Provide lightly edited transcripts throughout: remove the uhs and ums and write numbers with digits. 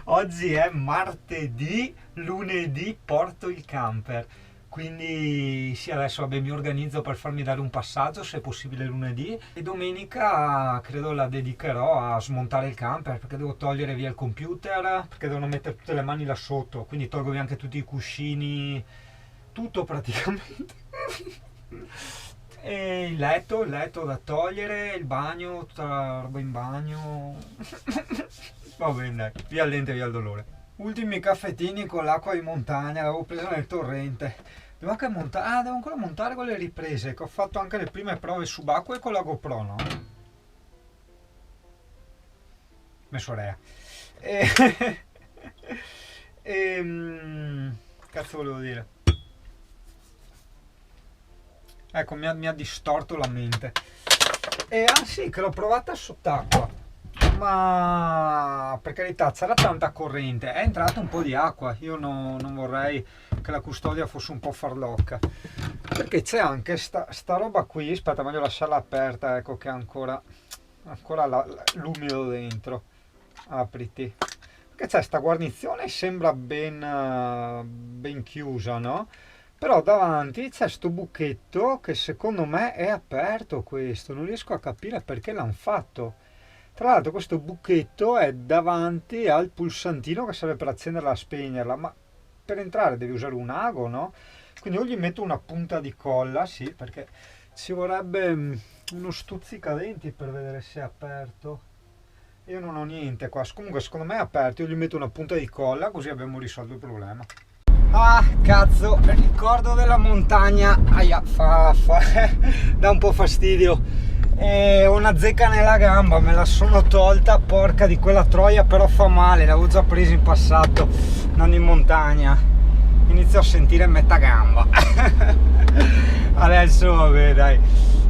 Oggi è martedì, lunedì porto il camper. Quindi sì, adesso vabbè, mi organizzo per farmi dare un passaggio, se è possibile lunedì. E domenica credo la dedicherò a smontare il camper, perché devo togliere via il computer, perché devono mettere tutte le mani là sotto. Quindi tolgo via anche tutti i cuscini, tutto praticamente. E il letto da togliere, il bagno, tutta la roba in bagno. Va bene, dai, via il lente, via il dolore. Ultimi caffettini con l'acqua di montagna, l'avevo presa nel torrente. Devo anche montare, devo ancora montare con le riprese, che ho fatto anche le prime prove subacquee con la GoPro, no? Messo rea. E... Cazzo volevo dire? Ecco, mi ha distorto la mente. E sì, che l'ho provata sott'acqua. Ma per carità, c'era tanta corrente, è entrata un po' di acqua. Io non vorrei che la custodia fosse un po' farlocca. Perché c'è anche sta roba qui. Aspetta, meglio lasciarla aperta, ecco che ha ancora l'umido dentro. Apriti. Perché c'è sta guarnizione, sembra ben chiusa, no? Però davanti c'è sto buchetto che secondo me è aperto questo, non riesco a capire perché l'hanno fatto. Tra l'altro questo buchetto è davanti al pulsantino che serve per accenderla e spegnerla, ma per entrare devi usare un ago, no? Quindi o gli metto una punta di colla, sì, perché ci vorrebbe uno stuzzicadenti per vedere se è aperto. Io non ho niente qua, comunque secondo me è aperto, io gli metto una punta di colla così abbiamo risolto il problema. Ah, cazzo, il ricordo della montagna, aia, dà un po' fastidio. E ho una zecca nella gamba, me la sono tolta, porca di quella troia, però fa male, l'avevo già presa in passato, andando in montagna. Inizio a sentire metà gamba. Adesso, vabbè, dai,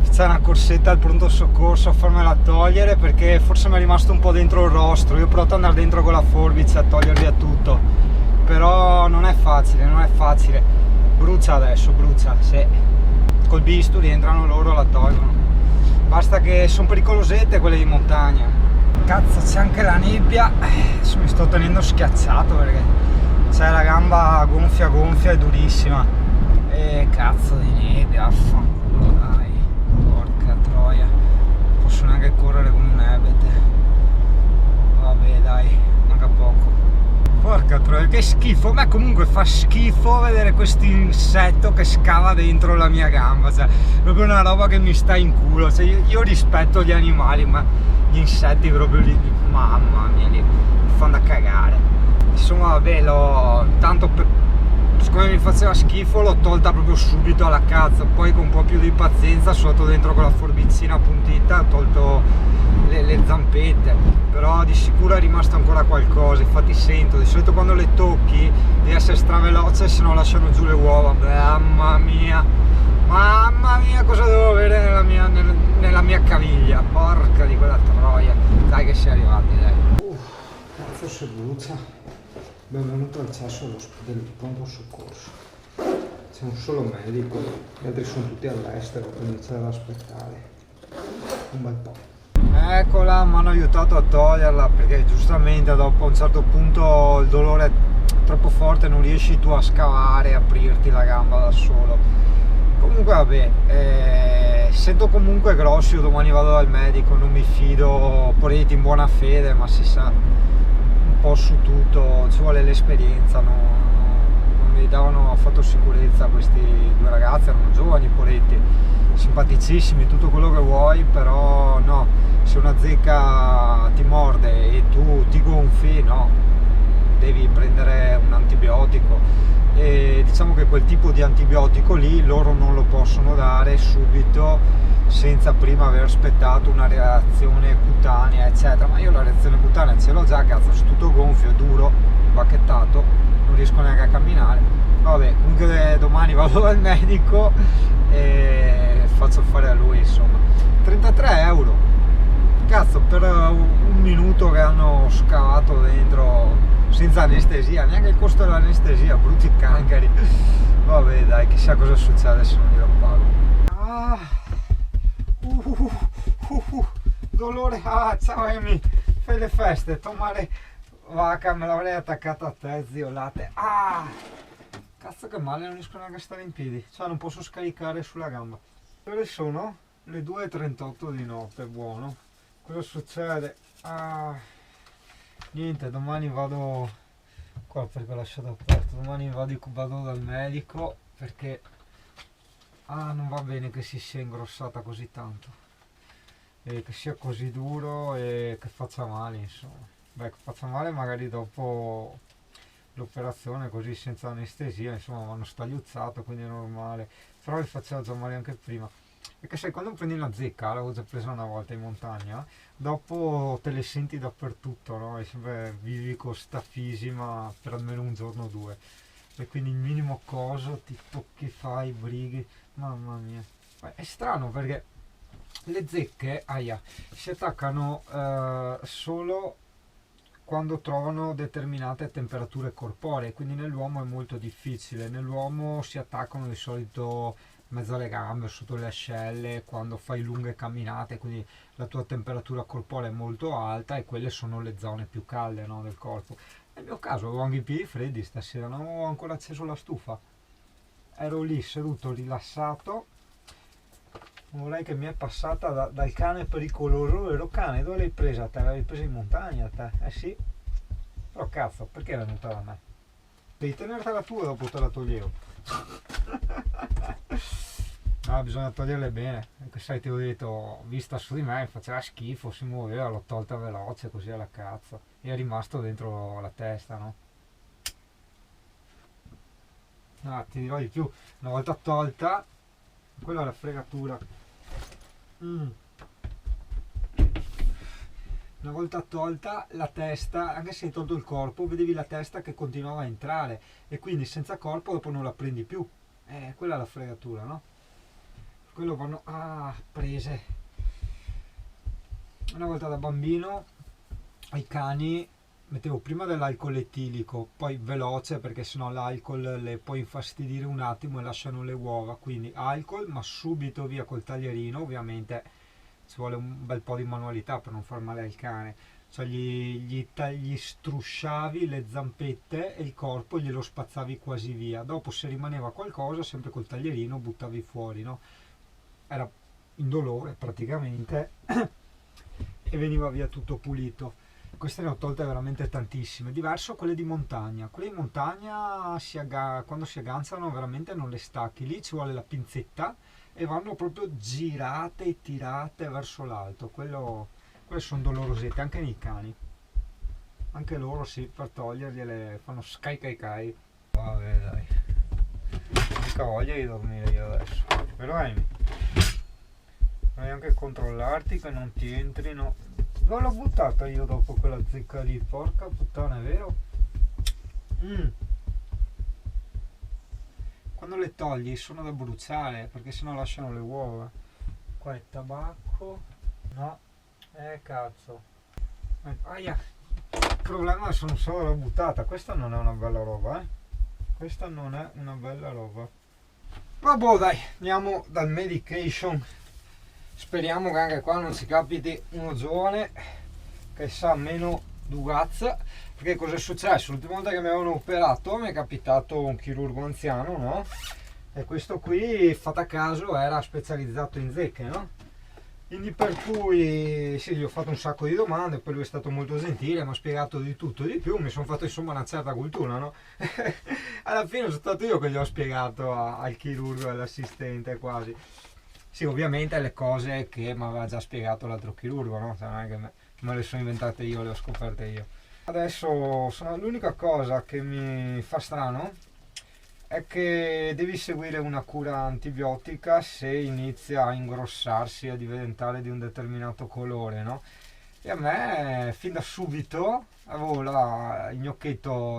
c'è una corsetta al pronto soccorso a farmela togliere, perché forse mi è rimasto un po' dentro il rostro. Io ho provato ad andare dentro con la forbice a togliere via tutto. Però non è facile, brucia adesso, brucia, se col bisturi entrano loro la tolgono, basta che sono pericolosette quelle di montagna. Cazzo, c'è anche la nebbia, adesso mi sto tenendo schiacciato perché c'è la gamba gonfia e durissima, e cazzo di nebbia, affanculo, dai, porca troia, non posso neanche correre come un ebete, vabbè dai, manca poco. Porca troia, che schifo, a me comunque fa schifo vedere questo insetto che scava dentro la mia gamba, cioè proprio una roba che mi sta in culo, cioè, io rispetto gli animali, ma gli insetti proprio lì, mamma mia, mi fanno da cagare. Insomma vabbè, siccome mi faceva schifo l'ho tolta proprio subito alla cazzo, poi con un po' più di pazienza sono andato dentro con la forbicina puntita, ho tolto le zampette, però di sicuro è rimasto ancora qualcosa, infatti sento, di solito quando le tocchi devi essere straveloce, se no lasciano giù le uova. Mamma mia, cosa devo avere nella mia caviglia, porca di quella troia, dai che si è arrivati, dai. Cazzo se brucia. Benvenuto al cesso del pronto soccorso. C'è un solo medico, gli altri sono tutti all'estero, quindi c'è da aspettare un bel po'. Eccola, mi hanno aiutato a toglierla perché giustamente dopo a un certo punto il dolore è troppo forte, non riesci tu a scavare e aprirti la gamba da solo. Comunque vabbè, sento comunque grosso, io domani vado dal medico, non mi fido, poreti in buona fede, ma si sa, un po' su tutto, ci vuole l'esperienza, non mi davano affatto sicurezza questi due ragazzi, erano giovani poretti, simpaticissimi, tutto quello che vuoi, però no, se una zecca ti morde e tu ti gonfi, no, devi prendere un antibiotico, e diciamo che quel tipo di antibiotico lì loro non lo possono dare subito senza prima aver aspettato una reazione cutanea eccetera, ma io la reazione cutanea ce l'ho già, cazzo, sono tutto gonfio, duro, bacchettato, non riesco neanche a camminare. Vabbè, comunque domani vado dal medico e faccio fare a lui, insomma. 33 euro, cazzo, per un minuto che hanno scavato dentro senza anestesia, neanche il costo dell'anestesia, brutti cancari. Vabbè dai, chissà cosa succede se non glielo pago. Dolore, ciao Amy, fai le feste, tomare vacca, me l'avrei attaccata a te, zio latte. Ah! Cazzo che male, non riesco neanche a stare in piedi, cioè non posso scaricare sulla gamba. Ore sono le 2:38 di notte, buono. Cosa succede? Ah, niente, domani vado qua perché ho lasciato aperto. Domani vado dal medico perché non va bene che si sia ingrossata così tanto e che sia così duro e che faccia male, insomma. Beh, che faccia male magari dopo l'operazione, così senza anestesia, insomma, mi hanno stagliuzzato, quindi è normale. Però mi faceva già male anche prima. Perché sai, quando prendi una zecca, l'avevo già presa una volta in montagna, dopo te le senti dappertutto, no? E sempre vivi con sta fisima per almeno un giorno o due. E quindi il minimo coso ti tocchi, fai, brighi, mamma mia. È strano perché le zecche, si attaccano solo quando trovano determinate temperature corporee, quindi nell'uomo è molto difficile. Nell'uomo si attaccano di solito in mezzo alle gambe, sotto le ascelle, quando fai lunghe camminate, quindi la tua temperatura corporea è molto alta e quelle sono le zone più calde, no, del corpo. Nel mio caso avevo anche i piedi freddi stasera, non avevo ancora acceso la stufa, ero lì seduto rilassato. Vorrei che mi è passata dal cane pericoloso. Ero cane, dove l'hai presa te? L'avevi presa in montagna te? Eh sì. Però cazzo, perché è venuta da me? Devi tenertela tu e dopo te la toglievo. No, bisogna toglierle bene. Perché sai, ti ho detto, vista su di me mi faceva schifo, si muoveva, l'ho tolta veloce così alla cazzo. E è rimasto dentro la testa, no? No, ti dirò di più, una volta tolta, quella è la fregatura. Una volta tolta la testa, anche se hai tolto il corpo, vedevi la testa che continuava a entrare e quindi senza corpo dopo non la prendi più. Quella è la fregatura, no? Quello vanno prese. Una volta da bambino ai cani mettevo prima dell'alcol etilico, poi veloce perché sennò l'alcol le può infastidire un attimo e lasciano le uova, quindi alcol ma subito via col taglierino. Ovviamente ci vuole un bel po' di manualità per non far male al cane, cioè gli strusciavi le zampette e il corpo glielo spazzavi quasi via, dopo se rimaneva qualcosa sempre col taglierino buttavi fuori, no? Era indolore praticamente e veniva via tutto pulito. Queste ne ho tolte veramente tantissime, diverso quelle di montagna. Quelle di montagna quando si agganciano veramente non le stacchi, lì ci vuole la pinzetta e vanno proprio girate e tirate verso l'alto. Quelle sono dolorosette anche nei cani, anche loro sì, per togliergliele fanno skai kai kai. Vabbè dai, mica voglia di dormire io adesso, però Amy, vorrei anche controllarti che non ti entrino. Non l'ho buttata io dopo quella zecca lì, porca puttana, è vero? Quando le togli sono da bruciare perché sennò lasciano le uova. Qua è tabacco, no, cazzo. Aia, il problema sono solo la buttata, questa non è una bella roba, questa non è una bella roba. Vabbè dai, andiamo dal medication. Speriamo che anche qua non si capiti uno giovane che sa meno dugazza, perché cosa è successo? L'ultima volta che mi avevano operato mi è capitato un chirurgo anziano, no? E questo qui, fatta caso, era specializzato in zecche, no? Quindi per cui sì, gli ho fatto un sacco di domande, poi lui è stato molto gentile, mi ha spiegato di tutto e di più, mi sono fatto insomma una certa cultura, no? Alla fine sono stato io che gli ho spiegato al chirurgo e all'assistente quasi. Sì, ovviamente le cose che mi aveva già spiegato l'altro chirurgo, no? Cioè, non è che me le sono inventate io, le ho scoperte io. Adesso l'unica cosa che mi fa strano è che devi seguire una cura antibiotica se inizia a ingrossarsi, a diventare di un determinato colore, no? E a me, fin da subito, avevo il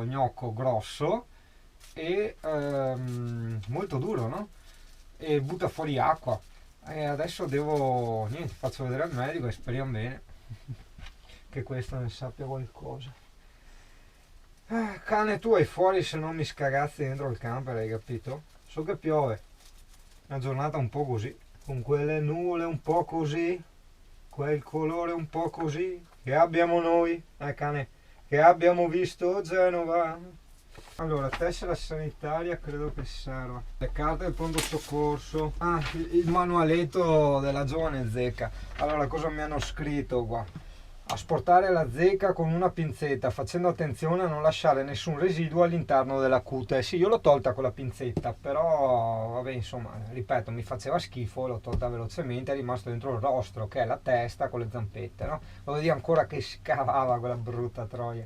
gnocco grosso e molto duro, no? E butta fuori acqua. E adesso faccio vedere al medico e speriamo bene che questo ne sappia qualcosa. Cane, tu vai fuori se non mi scagazzi dentro il camper, hai capito? So che piove, una giornata un po' così, con quelle nuvole un po' così, quel colore un po' così, Che abbiamo noi, cane, che abbiamo visto Genova. Allora, tessera sanitaria credo che serva. Le carte del pronto soccorso. Ah, il manualetto della giovane zecca. Allora, cosa mi hanno scritto qua? Asportare la zecca con una pinzetta, facendo attenzione a non lasciare nessun residuo all'interno della cute. Sì, io l'ho tolta con la pinzetta, però vabbè, insomma, ripeto, mi faceva schifo, l'ho tolta velocemente, è rimasto dentro il rostro, che è la testa con le zampette, no? Voglio dire ancora che scavava quella brutta troia.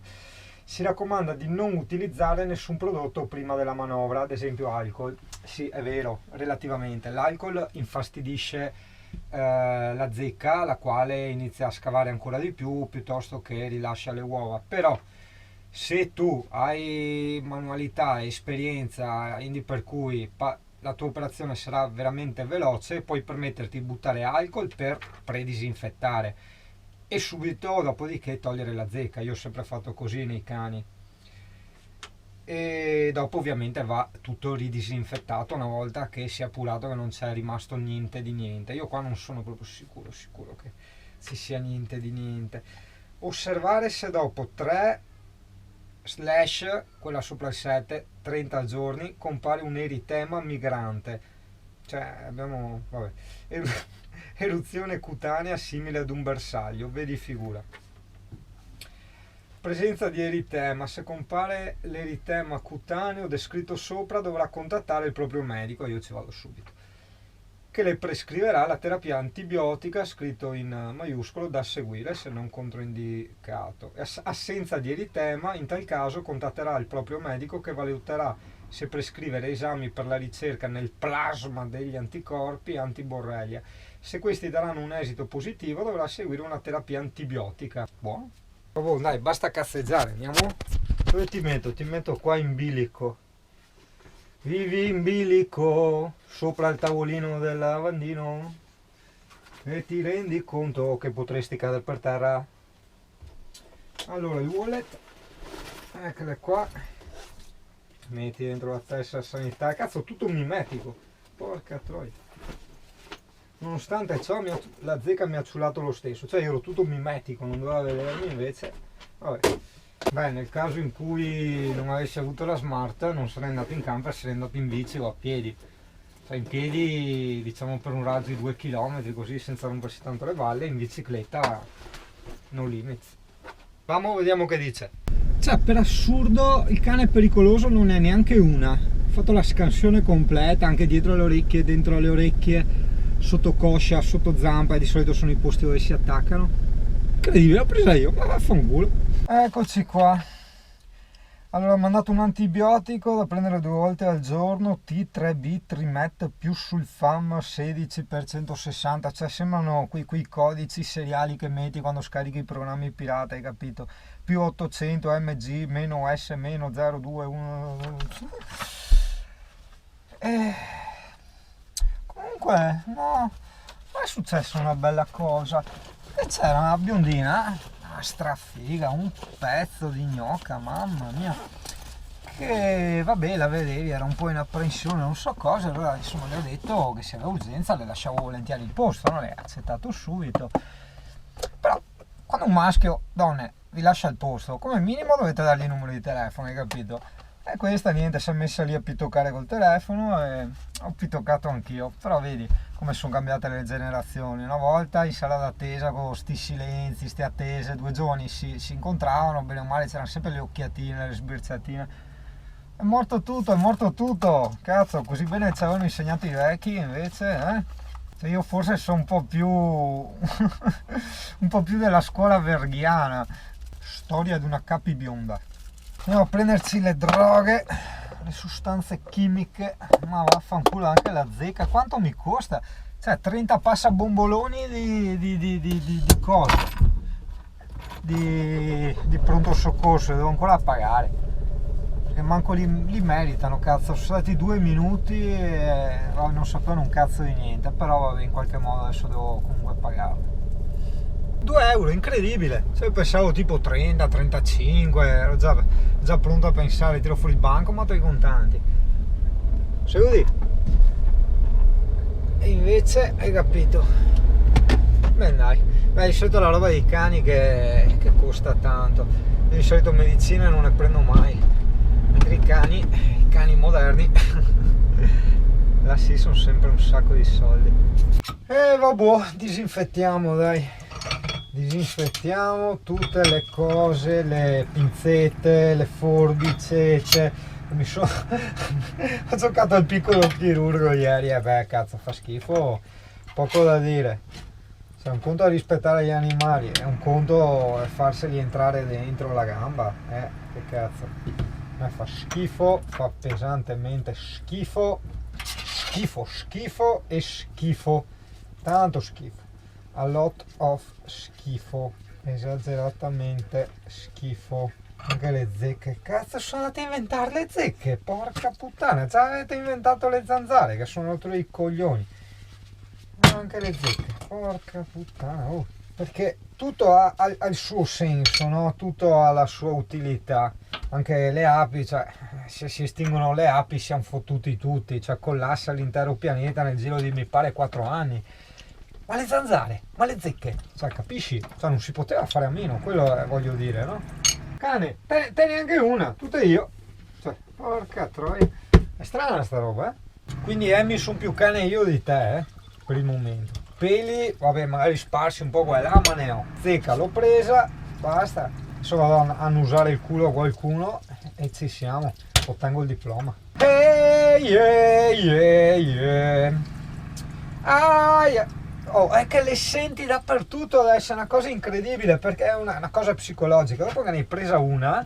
Si raccomanda di non utilizzare nessun prodotto prima della manovra, ad esempio alcol. Sì, è vero, relativamente. L'alcol infastidisce la zecca, la quale inizia a scavare ancora di più piuttosto che rilascia le uova. Però se tu hai manualità, esperienza, per cui la tua operazione sarà veramente veloce, puoi permetterti di buttare alcol per predisinfettare e subito dopodiché togliere la zecca. Io ho sempre fatto così nei cani, e dopo ovviamente va tutto ridisinfettato una volta che si è appurato che non c'è rimasto niente di niente. Io qua non sono proprio sicuro che ci sia niente di niente. Osservare se dopo 3 / quella sopra il 7 30 giorni compare un eritema migrante, cioè abbiamo vabbè, eruzione cutanea simile ad un bersaglio, vedi figura. Presenza di eritema. Se compare l'eritema cutaneo descritto sopra, dovrà contattare il proprio medico, io ci vado subito, che le prescriverà la terapia antibiotica, scritto in maiuscolo, da seguire se non controindicato. Assenza di eritema, in tal caso contatterà il proprio medico, che valuterà se prescrivere esami per la ricerca nel plasma degli anticorpi antiborrelia. Se questi daranno un esito positivo, dovrà seguire una terapia antibiotica. Buono? Oh, dai, basta cazzeggiare, andiamo. Dove ti metto? Ti metto qua in bilico. Vivi in bilico sopra il tavolino del lavandino e ti rendi conto che potresti cadere per terra. Allora, il wallet, eccole qua. Metti dentro la tessera sanitaria. Cazzo, tutto mimetico. Porca troia. Nonostante ciò la zecca mi ha ciulato lo stesso, cioè io ero tutto mimetico, non doveva vedermi, invece vabbè. Beh, nel caso in cui non avessi avuto la smart non sarei andato in camper, sarei andato in bici o a piedi, cioè in piedi diciamo per un raggio di 2 km così senza rompersi tanto le balle, in bicicletta no limits. Vediamo che dice. Cioè, per assurdo il cane pericoloso non è neanche una, ho fatto la scansione completa anche dietro le orecchie, dentro le orecchie, sotto coscia, sotto zampa, e di solito sono i posti dove si attaccano. Incredibile, l'ho presa io, ma vaffanculo. Eccoci qua. Allora, ho mandato un antibiotico da prendere 2 volte al giorno, T3B Trimet più Sulfam 16x160, cioè sembrano quei codici seriali che metti quando scarichi i programmi pirata, hai capito? Più 800 mg meno S meno 021. Comunque, no, non è successa una bella cosa. E c'era una biondina, una strafiga, un pezzo di gnocca, mamma mia, che vabbè, la vedevi, era un po' in apprensione, non so cosa, allora insomma le ho detto che se aveva urgenza le lasciavo volentieri il posto, no? Lei ha accettato subito. Però quando un maschio, donne, vi lascia il posto, come minimo dovete dargli il numero di telefono, hai capito? E questa niente, si è messa lì a pitoccare col telefono e ho pitoccato anch'io, però vedi come sono cambiate le generazioni. Una volta in sala d'attesa con sti silenzi, ste attese, 2 giovani si incontravano, bene o male c'erano sempre le occhiatine, le sbirciatine. È morto tutto, cazzo, così bene ci avevano insegnato i vecchi, invece, Cioè io forse sono un po' più un po' più della scuola verghiana. Storia di una capi bionda. Andiamo a prenderci le droghe, le sostanze chimiche, ma vaffanculo anche la zecca, quanto mi costa? Cioè 30 passabomboloni di cosa? Di pronto soccorso, devo ancora pagare, perché manco li meritano, cazzo, sono stati 2 minuti e non sapevano un cazzo di niente, però vabbè, in qualche modo adesso devo comunque pagarlo. 2 euro, incredibile, cioè pensavo tipo 30, 35, ero già pronto a pensare, tiro fuori il banco, ma i contanti, sai così? E invece, hai capito, Beh dai, beh, di solito la roba dei cani che costa tanto. Io di solito medicine non ne prendo mai. Mentre i cani moderni, là sì sono sempre un sacco di soldi. E vabbè, disinfettiamo dai. Disinfettiamo tutte le cose, le pinzette, le forbicette. Ho giocato al piccolo chirurgo ieri e beh cazzo fa schifo, poco da dire. Cioè, un conto è rispettare gli animali, è un conto è farseli entrare dentro la gamba, che cazzo. A me fa schifo, fa pesantemente schifo, schifo e schifo, tanto schifo, a lot of schifo, esageratamente schifo. Anche le zecche, cazzo sono andate a inventare le zecche, porca puttana, già avete inventato le zanzare che sono altro dei coglioni. Anche le zecche, porca puttana, oh. Perché tutto ha il suo senso, no? Tutto ha la sua utilità. Anche le api, cioè, se si estinguono le api siamo fottuti tutti, cioè collassa l'intero pianeta nel giro di mi pare 4 anni. Ma le zanzare, ma le zecche, cioè capisci? Cioè non si poteva fare a meno, quello voglio dire, no? Cane, te neanche una, tutte io. Cioè, porca troia. È strana sta roba, eh? Quindi mi sono più cane io di te, per il momento. Peli, vabbè, magari sparsi un po' qua e là, ma ne ho. Zecca l'ho presa, basta. Adesso vado a annusare il culo a qualcuno e ci siamo. Ottengo il diploma. Oh, è che le senti dappertutto adesso, è una cosa incredibile perché è una cosa psicologica. Dopo che ne hai presa una,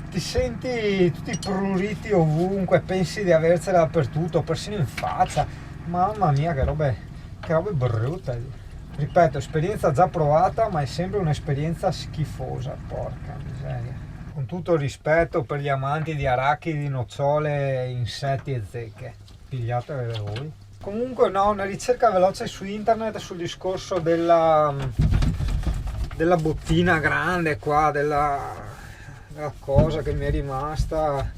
ti senti tutti pruriti ovunque, pensi di avercela dappertutto, persino in faccia. Mamma mia, che robe brutte. Ripeto, esperienza già provata, ma è sempre un'esperienza schifosa, porca miseria. Con tutto il rispetto per gli amanti di arachidi, nocciole, insetti e zecche. Pigliatevele voi. Comunque no, una ricerca veloce su internet sul discorso della bottina grande qua, della cosa che mi è rimasta,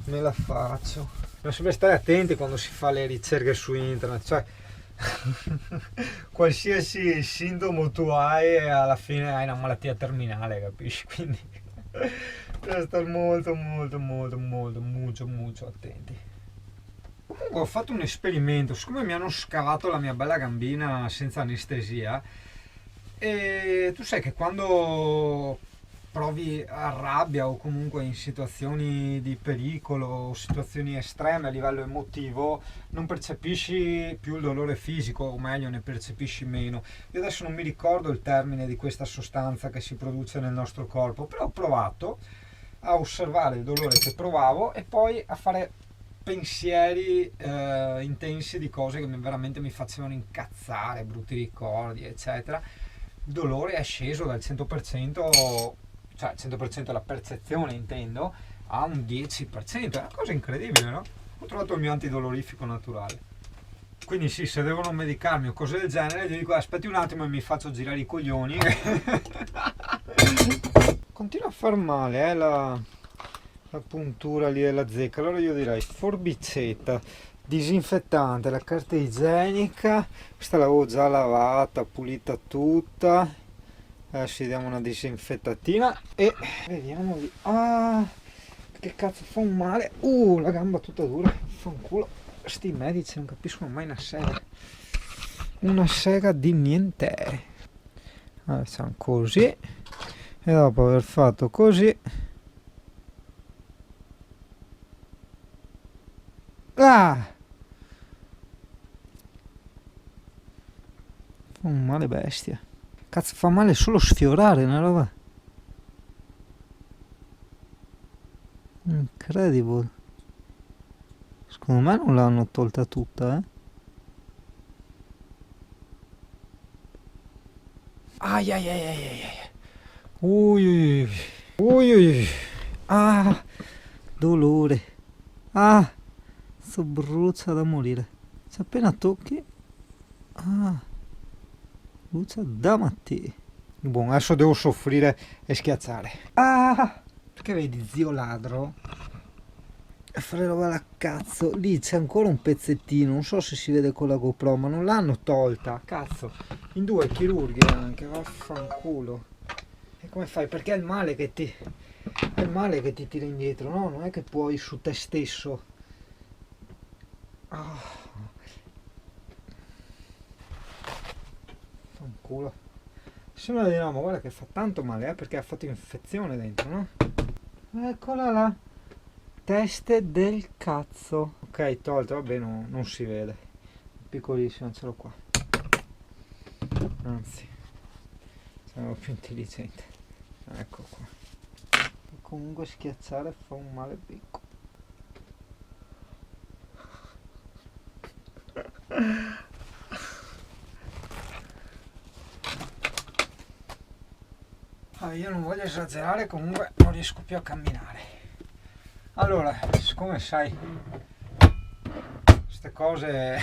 me la faccio. Bisogna sempre stare attenti quando si fa le ricerche su internet, cioè qualsiasi sintomo tu hai alla fine hai una malattia terminale, capisci? Quindi bisogna stare molto attenti. Comunque ho fatto un esperimento, siccome mi hanno scavato la mia bella gambina senza anestesia, e tu sai che quando provi a rabbia o comunque in situazioni di pericolo o situazioni estreme a livello emotivo non percepisci più il dolore fisico, o meglio ne percepisci meno. Io adesso non mi ricordo il termine di questa sostanza che si produce nel nostro corpo, però ho provato a osservare il dolore che provavo e poi a fare pensieri intensi di cose che veramente mi facevano incazzare, brutti ricordi eccetera. Il dolore è sceso dal 100%, cioè il 100% la percezione intendo, a un 10%, è una cosa incredibile, no? Ho trovato il mio antidolorifico naturale. Quindi sì, se devono medicarmi o cose del genere gli dico aspetti un attimo e mi faccio girare i coglioni. Continua a far male la puntura lì della zecca, allora io direi forbicetta, disinfettante, la carta igienica, questa l'avevo già lavata, pulita tutta, adesso gli diamo una disinfettatina e vediamo lì. Che cazzo fa un male, la gamba tutta dura, fa un culo, sti medici non capiscono mai una sega di niente. Allora, facciamo così e dopo aver fatto così fa un male bestia, cazzo fa male solo sfiorare una roba incredibile. Secondo me non l'hanno tolta tutta, ui, dolore, sto brucia da morire, se appena tocchi brucia da mattina. Buon, adesso devo soffrire e schiacciare, perché vedi zio ladro Fratello, guarda cazzo, lì c'è ancora un pezzettino, non so se si vede con la GoPro, ma non l'hanno tolta, cazzo, in 2 chirurghi anche, vaffanculo. E come fai? Perché è il male che ti tira indietro, no? Non è che puoi su te stesso. Ah, fanculo. Se no diciamo, guarda che fa tanto male, perché ha fatto infezione dentro, no? Eccola là. Teste del cazzo. Ok, tolto, vabbè, non si vede. Piccolissimo, ce l'ho qua. Anzi, sono più intelligente. Ecco qua. E comunque schiacciare fa un male piccolo. Io non voglio esagerare, comunque non riesco più a camminare. Allora, siccome sai, queste cose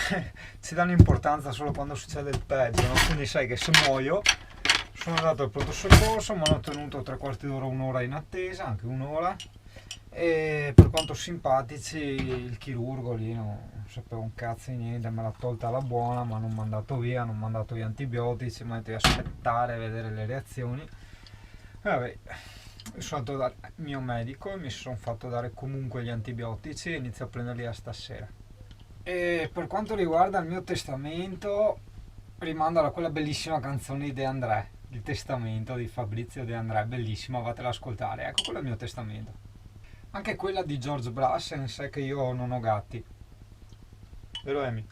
ci danno importanza solo quando succede il peggio, no? Quindi sai che se muoio, sono andato al pronto soccorso, mi hanno tenuto 3/4 d'ora, un'ora in attesa, anche un'ora, e per quanto simpatici il chirurgo lì non sapeva un cazzo di niente, me l'ha tolta alla buona, ma non mi ha mandato via, non mi ha mandato via antibiotici, mi ha detto di aspettare, vedere le reazioni. Vabbè, sono andato dal mio medico e mi sono fatto dare comunque gli antibiotici e inizio a prenderli a stasera. E per quanto riguarda il mio testamento, rimando a quella bellissima canzone di De André, il testamento di Fabrizio De André, bellissima, vatela ad ascoltare, ecco quello è il mio testamento. Anche quella di George Brassens è che io non ho gatti, vero Amy?